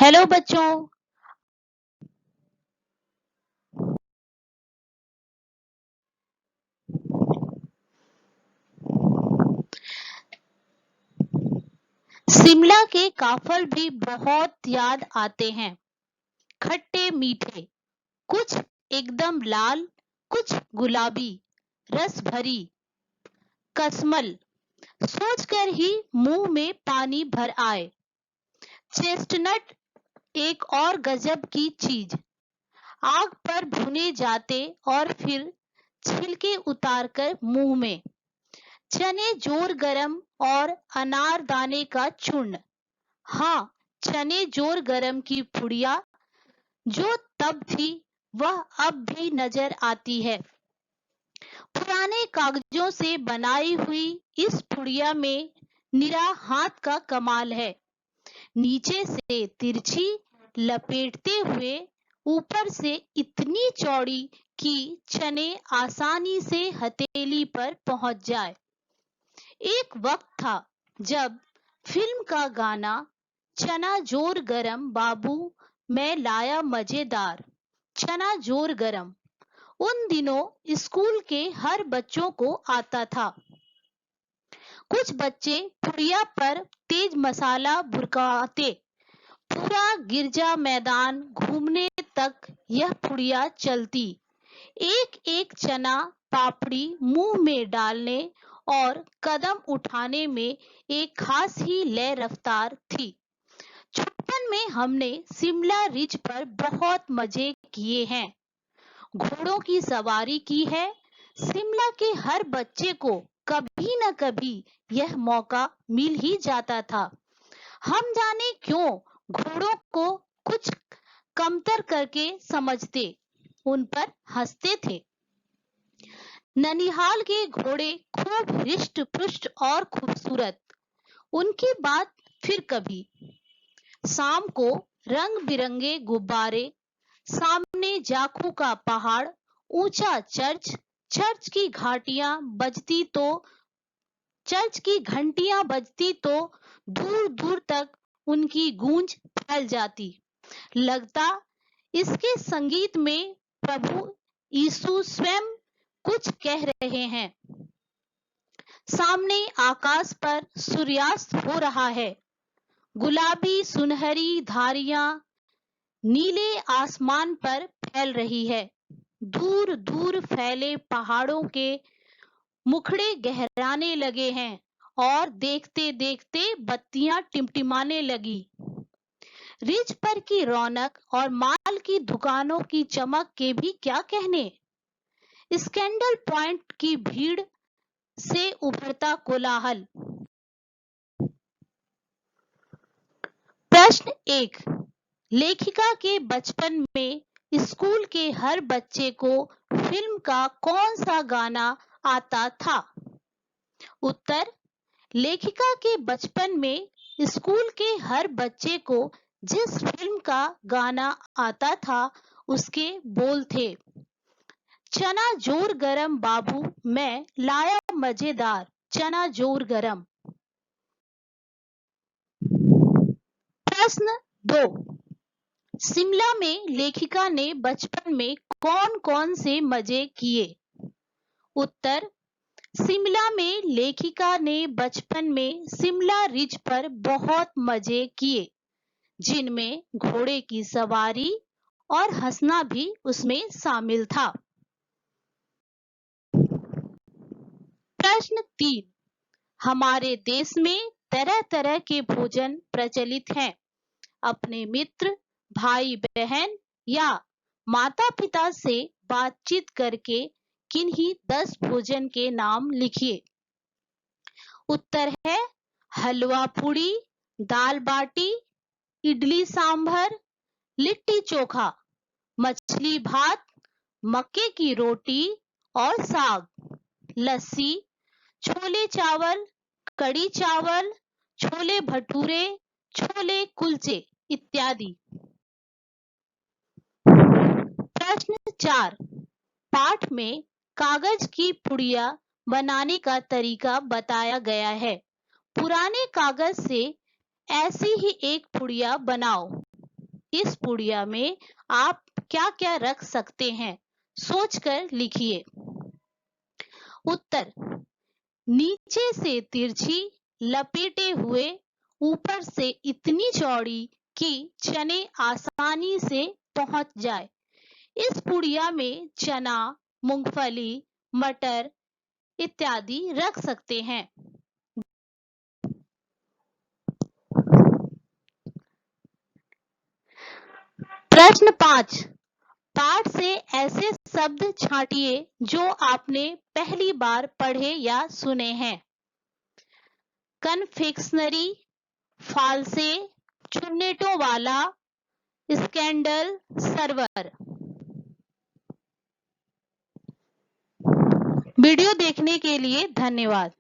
Hello बच्चों। शिमला के काफल भी बहुत याद आते हैं। खट्टे मीठे, कुछ एकदम लाल, कुछ गुलाबी, रस भरी। कसमल सोचकर ही मुंह में पानी भर आए। चेस्टनट एक और गजब की चीज, आग पर भुने जाते और फिर छिलके उतारकर मुंह में। चने जोर गरम और अनार दाने का चूर्ण। हाँ, चने जोर गरम की पुड़िया जो तब थी वह अब भी नजर आती है। पुराने कागजों से बनाई हुई इस पुड़िया में निरा हाथ का कमाल है। नीचे से तिरछी लपेटते हुए ऊपर से इतनी चौड़ी कि चने आसानी से हथेली पर पहुंच जाए। एक वक्त था जब फिल्म का गाना चना जोर गरम बाबू मैं लाया मजेदार, चना जोर गरम उन दिनों स्कूल के हर बच्चों को आता था। कुछ बच्चे पुड़िया पर तेज मसाला बुरकाते, पूरा गिरजा मैदान घूमने तक यह पुड़िया चलती। एक एक चना पापड़ी मुंह में डालने और कदम उठाने में एक खास ही लय रफ्तार थी। छुट्टन में हमने शिमला रिज पर बहुत मजे किए हैं, घोड़ों की सवारी की है। शिमला के हर बच्चे को कभी न कभी यह मौका मिल ही जाता था। हम जाने क्यों घोड़ों को कुछ कमतर करके समझते, उन पर हंसते थे। ननिहाल के घोड़े खूब हृष्ट पुष्ट और खूबसूरत, उनकी बात फिर कभी। शाम को रंग बिरंगे गुब्बारे, सामने जाखू का पहाड़, ऊंचा चर्च, चर्च की घंटियां बजती तो दूर दूर तक उनकी गूंज फैल जाती। लगता इसके संगीत में प्रभु यीशु स्वयं कुछ कह रहे हैं। सामने आकाश पर सूर्यास्त हो रहा है। गुलाबी सुनहरी धारियां नीले आसमान पर फैल रही है। दूर दूर फैले पहाड़ों के मुखड़े गहराने लगे हैं और देखते देखते बत्तियां टिमटिमाने लगी। रिज पर की रौनक और माल की दुकानों की चमक के भी क्या कहने। स्कैंडल पॉइंट की भीड़ से उभरता कोलाहल। प्रश्न 1, लेखिका के बचपन में स्कूल के हर बच्चे को फिल्म का कौन सा गाना आता था। उत्तर, लेखिका के बचपन में स्कूल के हर बच्चे को जिस फिल्म का गाना आता था उसके बोल थे, चना जोर गरम बाबू मैं लाया मजेदार, चना जोर गरम। प्रश्न 2, शिमला में लेखिका ने बचपन में कौन कौन से मजे किए। उत्तर, शिमला में लेखिका ने बचपन में शिमला रिज पर बहुत मजे किए, जिनमें घोड़े की सवारी और हंसना भी उसमें शामिल था। प्रश्न 3, हमारे देश में तरह तरह के भोजन प्रचलित हैं। अपने मित्र, भाई बहन या माता पिता से बातचीत करके किन्हीं 10 भोजन के नाम लिखिए। उत्तर है हलवा पूड़ी, दाल बाटी, इडली सांभर, लिट्टी चोखा, मछली भात, मक्के की रोटी और साग, लस्सी, छोले चावल, कड़ी चावल, छोले भटूरे, छोले कुलचे इत्यादि। प्रश्न 4, पाठ में कागज की पुड़िया बनाने का तरीका बताया गया है। पुराने कागज से ऐसी ही एक पुड़िया बनाओ। इस पुड़िया में आप क्या क्या रख सकते हैं, सोचकर लिखिए। उत्तर: नीचे से तिरछी, लपेटे हुए, ऊपर से इतनी चौड़ी कि चने आसानी से पहुंच जाए। इस पुड़िया में चना, मूंगफली, मटर इत्यादि रख सकते हैं। प्रश्न 5, पाठ से ऐसे शब्द छांटिए जो आपने पहली बार पढ़े या सुने हैं। कन्फेक्शनरी, फालसे, चुन्नेटों वाला, स्कैंडल, सर्वर। वीडियो देखने के लिए धन्यवाद।